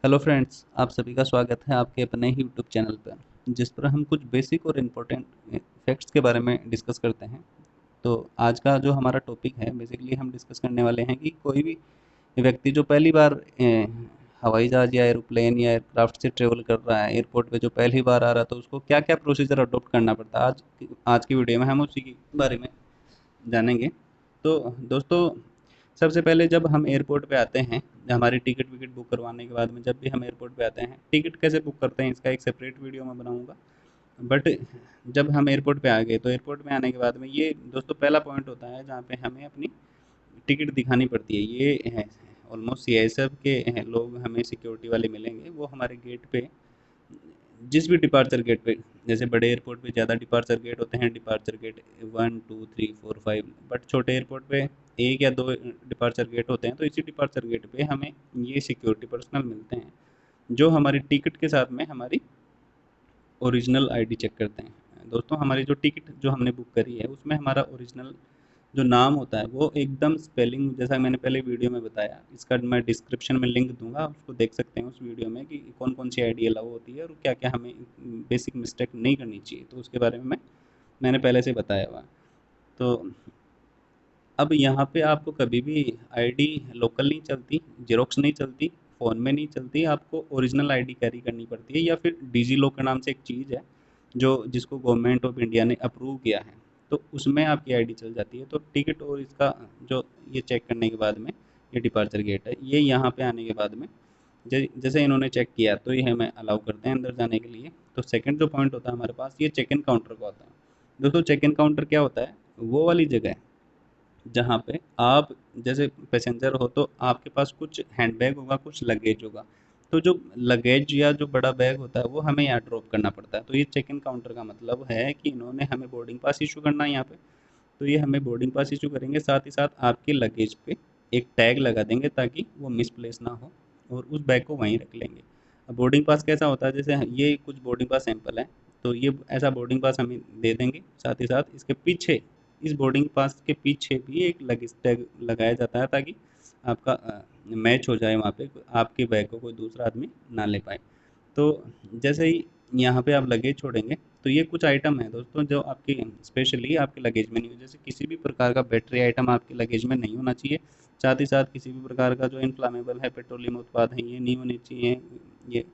Hello friends, आप सभी का स्वागत है आपके अपने ही यूट्यूब चैनल पर, जिस पर हम कुछ बेसिक और इम्पोर्टेंट फैक्ट्स के बारे में डिस्कस करते हैं। तो आज का जो हमारा टॉपिक है, बेसिकली हम डिस्कस करने वाले हैं कि कोई भी व्यक्ति जो पहली बार हवाई जहाज़ या एरोप्लेन या एयरक्राफ्ट से ट्रेवल कर रहा है, एयरपोर्ट पे जो पहली बार आ रहा है, तो उसको क्या क्या प्रोसीजर अडॉप्ट करना पड़ता है। आज की वीडियो में हम उसी के बारे में जानेंगे। तो दोस्तों, सबसे पहले जब हम एयरपोर्ट पे आते हैं, हमारी टिकट विकट बुक करवाने के बाद में जब भी हम एयरपोर्ट पे आते हैं, टिकट कैसे बुक करते हैं इसका एक सेपरेट वीडियो मैं बनाऊंगा। बट जब हम एयरपोर्ट पे आ गए तो एयरपोर्ट में आने के बाद में ये दोस्तों पहला पॉइंट होता है जहाँ पे हमें अपनी टिकट दिखानी पड़ती है। ये है ऑलमोस्ट सीआईएसएफ के लोग हमें सिक्योरिटी वाले मिलेंगे, वो हमारे गेट पे जिस भी डिपार्चर गेट पे, जैसे बड़े एयरपोर्ट पे ज़्यादा डिपार्चर गेट होते हैं, डिपार्चर गेट 1 2 3 4 5, बट छोटे एयरपोर्ट पे एक या दो डिपार्चर गेट होते हैं। तो इसी डिपार्चर गेट पे हमें ये सिक्योरिटी पर्सनल मिलते हैं जो हमारी टिकट के साथ में हमारी ओरिजिनल आईडी चेक करते हैं। दोस्तों, हमारी जो टिकट जो हमने बुक करी है उसमें हमारा ओरिजिनल जो नाम होता है वो एकदम स्पेलिंग, जैसा मैंने पहले वीडियो में बताया, इसका मैं डिस्क्रिप्शन में लिंक दूंगा, आप उसको देख सकते हैं उस वीडियो में कि कौन कौन सी आईडी अलाउ होती है और क्या क्या हमें बेसिक मिस्टेक नहीं करनी चाहिए, तो उसके बारे में मैंने पहले से बताया हुआ है। तो अब यहाँ पे आपको कभी भी आईडी लोकल नहीं चलती, जेरोक्स नहीं चलती, फ़ोन में नहीं चलती, आपको ओरिजिनल आईडी कैरी करनी पड़ती है, या फिर डिजी लॉकर नाम से एक चीज़ है जो जिसको गवर्नमेंट ऑफ इंडिया ने अप्रूव किया है, तो उसमें आपकी आईडी चल जाती है। तो टिकट और इसका जो ये चेक करने के बाद में, ये डिपार्चर गेट है, ये यहाँ पे आने के बाद में जैसे इन्होंने चेक किया तो ये हमें अलाउ करते हैं अंदर जाने के लिए। तो सेकंड जो पॉइंट होता है हमारे पास, ये चेक इन काउंटर का होता है। दोस्तों, चेक इन काउंटर क्या होता है? वो वाली जगह है जहाँ पे आप जैसे पैसेंजर हो तो आपके पास कुछ हैंडबैग होगा, कुछ लगेज होगा। तो जो लगेज या जो बड़ा बैग होता है वो हमें यहाँ ड्रॉप करना पड़ता है। तो ये चेक इन काउंटर का मतलब है कि इन्होंने हमें बोर्डिंग पास इशू करना है यहाँ पे। तो ये हमें बोर्डिंग पास इशू करेंगे, साथ ही साथ आपके लगेज पे एक टैग लगा देंगे ताकि वो मिसप्लेस ना हो, और उस बैग को वहीं रख लेंगे। अब बोर्डिंग पास कैसा होता है, जैसे ये कुछ बोर्डिंग पास सैंपल है, तो ये ऐसा बोर्डिंग पास हमें दे देंगे। साथ ही साथ इसके पीछे, इस बोर्डिंग पास के पीछे भी एक लगेज टैग लगाया जाता है ताकि आपका मैच हो जाए, वहाँ पे आपके बैग को कोई दूसरा आदमी ना ले पाए। तो जैसे ही यहाँ पे आप लगेज छोड़ेंगे, तो ये कुछ आइटम है दोस्तों जो आपकी स्पेशली आपके लगेज में नहीं हो। जैसे किसी भी प्रकार का बैटरी आइटम आपके लगेज में नहीं होना चाहिए। साथ ही साथ किसी भी प्रकार का जो इन्फ्लामेबल है, पेट्रोलियम उत्पाद है, ये नहीं होने चाहिए। ये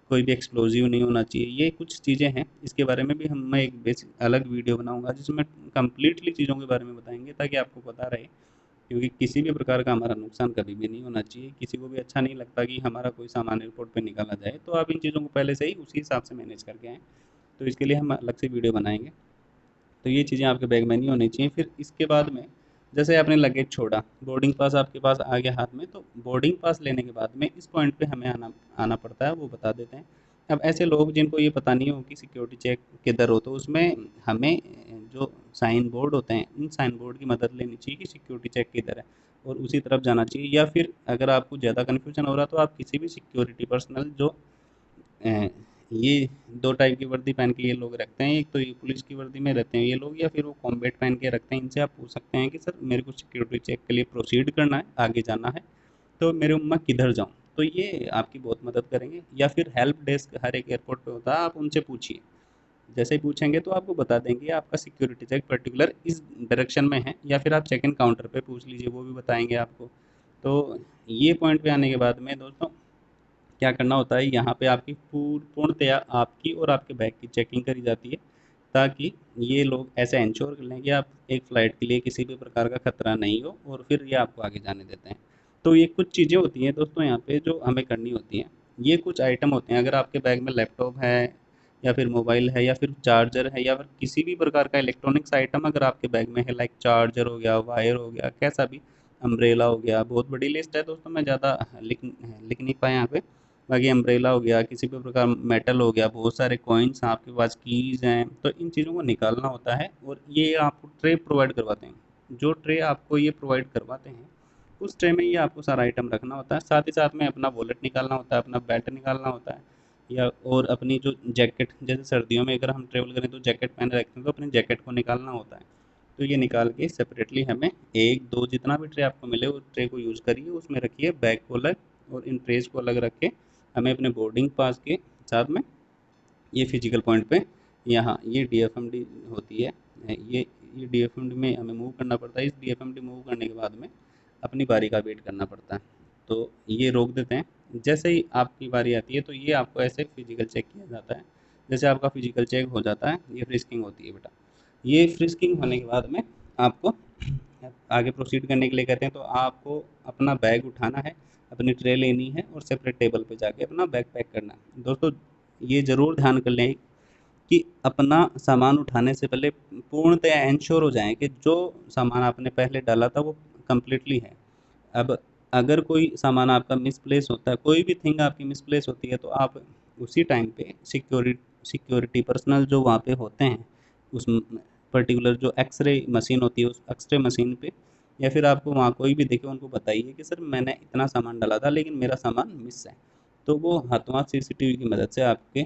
कोई भी एक्सप्लोजिव नहीं होना चाहिए। ये कुछ चीज़ें हैं, इसके बारे में भी मैं एक बेसिक अलग वीडियो बनाऊंगा जिसमें कंप्लीटली चीज़ों के बारे में बताएंगे ताकि आपको पता रहे। क्योंकि किसी भी प्रकार का हमारा नुकसान कभी भी नहीं होना चाहिए, किसी को भी अच्छा नहीं लगता कि हमारा कोई सामान एयरपोर्ट पे निकाला जाए। तो आप इन चीज़ों को पहले से ही उसी हिसाब से मैनेज करके आएँ। तो इसके लिए हम अलग से वीडियो बनाएँगे। तो ये चीज़ें आपके बैग में नहीं होनी चाहिए। फिर इसके बाद में जैसे आपने लगेज छोड़ा, बोर्डिंग पास आपके पास आ गया हाथ में, तो बोर्डिंग पास लेने के बाद में इस पॉइंट पे हमें आना आना पड़ता है, वो बता देते हैं। अब ऐसे लोग जिनको ये पता नहीं हो कि सिक्योरिटी चेक किधर हो, तो उसमें हमें जो साइन बोर्ड होते हैं, इन साइन बोर्ड की मदद लेनी चाहिए कि सिक्योरिटी चेक किधर है, और उसी तरफ जाना चाहिए। या फिर अगर आपको ज़्यादा कन्फ्यूजन हो रहा है तो आप किसी भी सिक्योरिटी पर्सनल जो अ, ये 2 टाइप की वर्दी पहन के ये लोग रखते हैं, एक तो ये पुलिस की वर्दी में रहते हैं ये लोग, या फिर वो कॉम्बैट पहन के रखते हैं। इनसे आप पूछ सकते हैं कि सर मेरे को सिक्योरिटी चेक के लिए प्रोसीड करना है, आगे जाना है, तो मेरे मैं किधर जाऊँ? तो ये आपकी बहुत मदद करेंगे। या फिर हेल्प डेस्क हर एक एयरपोर्ट पे होता है, आप उनसे पूछिए। जैसे ही पूछेंगे तो आपको बता देंगे आपका सिक्योरिटी चेक पर्टिकुलर इस डायरेक्शन में है, या फिर आप चेक इन काउंटर पे पूछ लीजिए, वो भी बताएँगे आपको। तो ये पॉइंट पे आने के बाद में दोस्तों क्या करना होता है, यहाँ पे आपकी पूर्णतया आपकी और आपके बैग की चेकिंग करी जाती है ताकि ये लोग ऐसे इंश्योर कर लें कि आप एक फ़्लाइट के लिए किसी भी प्रकार का खतरा नहीं हो, और फिर ये आपको आगे जाने देते हैं। तो ये कुछ चीज़ें होती हैं दोस्तों यहाँ पे जो हमें करनी होती हैं। ये कुछ आइटम होते हैं, अगर आपके बैग में लैपटॉप है या फिर मोबाइल है या फिर चार्जर है या फिर किसी भी प्रकार का इलेक्ट्रॉनिक्स आइटम अगर आपके बैग में है, लाइक चार्जर हो गया, वायर हो गया, कैसा भी, अम्ब्रेला हो गया, बहुत बड़ी लिस्ट है दोस्तों, मैं ज़्यादा लिख नहीं पाया यहाँ पे। बाकी अम्ब्रेला हो गया, किसी भी प्रकार मेटल हो गया, बहुत सारे कॉइन्स आपके पास, कीज़ हैं, तो इन चीज़ों को निकालना होता है। और ये आपको ट्रे प्रोवाइड करवाते हैं, जो ट्रे आपको ये प्रोवाइड करवाते हैं उस ट्रे में ये आपको सारा आइटम रखना होता है। साथ ही साथ में अपना वॉलेट निकालना होता है, अपना बेल्ट निकालना होता है, या और अपनी जो जैकेट, जैसे सर्दियों में अगर हम ट्रेवल करें तो जैकेट पहने रखते हैं, तो अपनी जैकेट को निकालना होता है। तो ये निकाल के सेपरेटली हमें एक दो जितना भी ट्रे आपको मिले उस ट्रे को यूज़ करिए, उसमें रखिए बैग को अलग और इन ट्रेज को अलग रख के हमें अपने बोर्डिंग पास के साथ में ये फिजिकल पॉइंट पे यहाँ ये DFMD होती है, ये DFMD में हमें मूव करना पड़ता है। इस DFMD मूव करने के बाद में अपनी बारी का वेट करना पड़ता है। तो ये रोक देते हैं। जैसे ही आपकी बारी आती है तो ये आपको ऐसे फिजिकल चेक किया जाता है। जैसे आपका फिजिकल चेक हो जाता है, ये फ्रिस्किंग होती है बेटा। ये फ्रिस्किंग होने के बाद में आपको आगे प्रोसीड करने के लिए कहते हैं। तो आपको अपना बैग उठाना है, अपनी ट्रे लेनी है और सेपरेट टेबल पे जाके अपना बैग पैक करना है। दोस्तों ये ज़रूर ध्यान कर लें कि अपना सामान उठाने से पहले पूर्णतया इंश्योर हो जाएं कि जो सामान आपने पहले डाला था वो कम्प्लीटली है। अब अगर कोई सामान आपका मिसप्लेस होता है, कोई भी थिंग आपकी मिसप्लेस होती है, तो आप उसी टाइम पे सिक्योरिटी पर्सनल जो वहाँ पे होते हैं उस पर्टिकुलर जो एक्सरे मशीन होती है उस एक्सरे मशीन पे, या फिर आपको वहाँ कोई भी देखे उनको बताइए कि सर मैंने इतना सामान डाला था लेकिन मेरा सामान मिस है। तो वो हाथों हाथ CCTV की मदद से आपके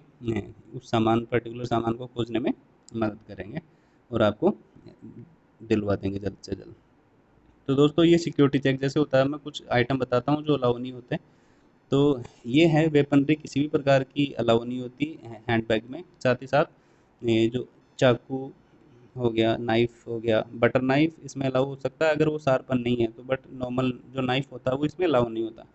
उस सामान पर्टिकुलर सामान को खोजने में मदद करेंगे और आपको दिलवा देंगे जल्द से जल्द। तो दोस्तों ये सिक्योरिटी चेक जैसे होता है, मैं कुछ आइटम बताता हूँ जो अलाउ नहीं होते। तो ये है वेपनरी, किसी भी प्रकार की अलाउ नहीं होती हैंड बैग में। साथ ही साथ ये जो चाकू हो गया, नाइफ हो गया, बटर नाइफ इसमें अलाउ हो सकता है अगर वो शार्पन नहीं है तो, बट नॉर्मल जो नाइफ होता है वो इसमें अलाउ नहीं होता।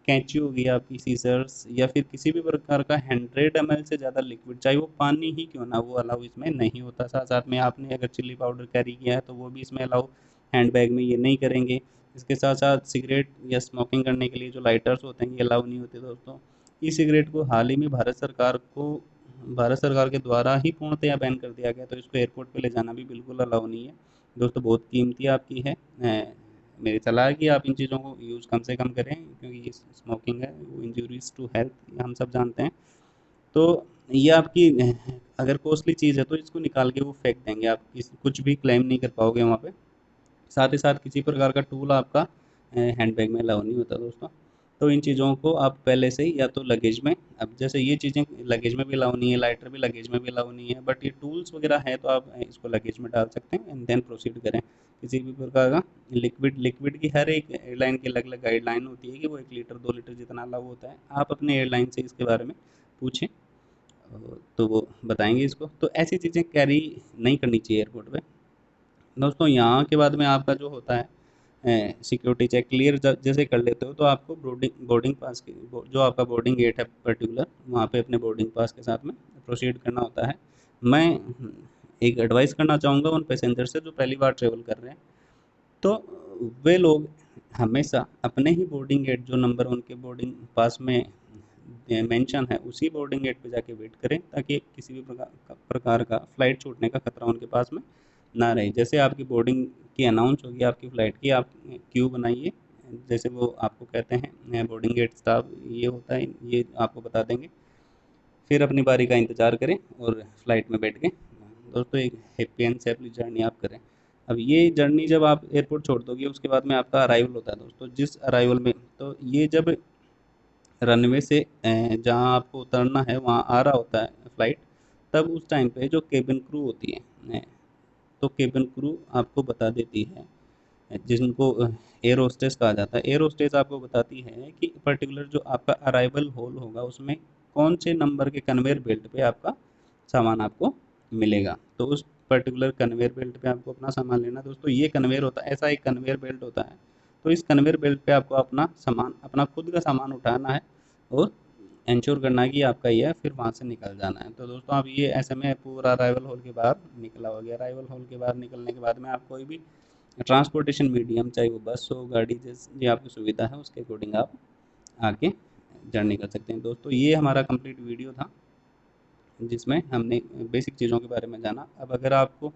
कैंची हो गई आपकी, सीजर्स, या फिर किसी भी प्रकार का 100 ml से ज़्यादा लिक्विड, चाहे वो पानी ही क्यों ना, वो अलाउ इसमें नहीं होता। साथ साथ में आपने अगर चिल्ली पाउडर कैरी किया है तो वो भी इसमें अलाउ हैंड बैग में ये नहीं करेंगे। इसके साथ साथ सिगरेट या स्मोकिंग करने के लिए जो लाइटर्स होते हैं ये अलाउ नहीं होते दोस्तों। ई सिगरेट को हाल ही में भारत सरकार के द्वारा ही पूर्णतया बैन कर दिया गया, तो इसको एयरपोर्ट पे ले जाना भी बिल्कुल अलाउ नहीं है दोस्तों। बहुत कीमती आपकी है। मेरी सलाह है कि आप इन चीज़ों को यूज़ कम से कम करें, क्योंकि ये स्मोकिंग है वो इंजूरीज टू हेल्थ हम सब जानते हैं। तो ये आपकी अगर कॉस्टली चीज़ है तो इसको निकाल के वो फेंक देंगे, आप कुछ भी क्लेम नहीं कर पाओगे वहाँ पे। साथ ही साथ किसी प्रकार का टूल आपका हैंडबैग में अलाउ नहीं होता दोस्तों। तो इन चीज़ों को आप पहले से ही या तो लगेज में, अब जैसे ये चीज़ें लगेज में भी अलाउ नहीं है, लाइटर भी लगेज में भी अलाउ नहीं है, बट ये टूल्स वगैरह है तो आप इसको लगेज में डाल सकते हैं एंड देन प्रोसीड करें। किसी भी प्रकार का लिक्विड की हर एक एयरलाइन की अलग अलग गाइडलाइन होती है कि वो 1 लीटर 2 लीटर जितना अलाउ होता है। आप अपने एयरलाइन से इसके बारे में पूछें तो वो बताएंगे इसको। तो ऐसी चीज़ें कैरी नहीं करनी चाहिए एयरपोर्ट पे दोस्तों। यहाँ के बाद में आपका जो होता है सिक्योरिटी चेक क्लियर जैसे कर लेते हो तो आपको बोर्डिंग बोर्डिंग पास की जो आपका बोर्डिंग गेट है पर्टिकुलर, वहाँ पे अपने बोर्डिंग पास के साथ में प्रोसीड करना होता है। मैं एक एडवाइस करना चाहूँगा उन पैसेंजर से जो पहली बार ट्रेवल कर रहे हैं, तो वे लोग हमेशा अपने ही बोर्डिंग गेट जो नंबर उनके बोर्डिंग पास में मेंशन है उसी बोर्डिंग गेट पे जाके वेट करें, ताकि किसी भी प्रकार का फ़्लाइट छूटने का खतरा उनके पास में ना रहे। जैसे आपकी बोर्डिंग की अनाउंस होगी आपकी फ़्लाइट की, आप क्यू बनाइए, जैसे वो आपको कहते हैं बोर्डिंग गेट स्टाफ ये होता है, ये आपको बता देंगे। फिर अपनी बारी का इंतज़ार करें और फ्लाइट में बैठ के दोस्तों एक हैप्पी एंड सेफली जर्नी आप करें। अब ये जर्नी जब आप एयरपोर्ट छोड़ दोगे उसके बाद में आपका अराइवल होता है दोस्तों। जिस अराइवल में, तो ये जब रनवे से जहाँ आपको उतरना है वहाँ आ रहा होता है फ्लाइट, तब उस टाइम पे जो केबिन क्रू होती है, तो केबिन क्रू आपको बता देती है, जिनको एयर होस्टेस कहा जाता है। एयर होस्टेस आपको बताती है कि पर्टिकुलर जो आपका अराइवल हॉल होगा उसमें कौन से नंबर के कन्वेयर बेल्ट पे आपका सामान आपको मिलेगा। तो उस पर्टिकुलर कन्वेयर बेल्ट पे आपको अपना सामान लेना दोस्तों। ये कन्वेयर होता है, ऐसा एक कन्वेयर बेल्ट होता है। तो इस कन्वेयर बेल्ट पे आपको अपना सामान, अपना खुद का सामान उठाना है और इंश्योर करना है कि आपका ये है, फिर वहाँ से निकल जाना है। तो दोस्तों आप ये ऐसे में पूरा अराइवल हॉल के बाहर निकला हो गया। अराइवल हॉल के बाहर निकलने के बाद में आप कोई भी ट्रांसपोर्टेशन मीडियम, चाहे वो बस हो, गाड़ी, जैसी आपकी सुविधा है उसके अकॉर्डिंग आप आके जर्नी कर सकते हैं। दोस्तों ये हमारा कंप्लीट वीडियो था जिसमें हमने बेसिक चीज़ों के बारे में जाना। अब अगर आपको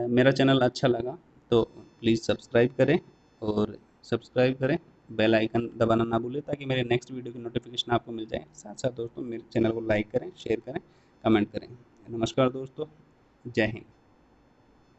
मेरा चैनल अच्छा लगा तो प्लीज़ सब्सक्राइब करें, और सब्सक्राइब करें, बेल आइकन दबाना ना भूलें ताकि मेरे नेक्स्ट वीडियो की नोटिफिकेशन आपको मिल जाए। साथ साथ दोस्तों मेरे चैनल को लाइक करें, शेयर करें, कमेंट करें। नमस्कार दोस्तों, जय हिंद।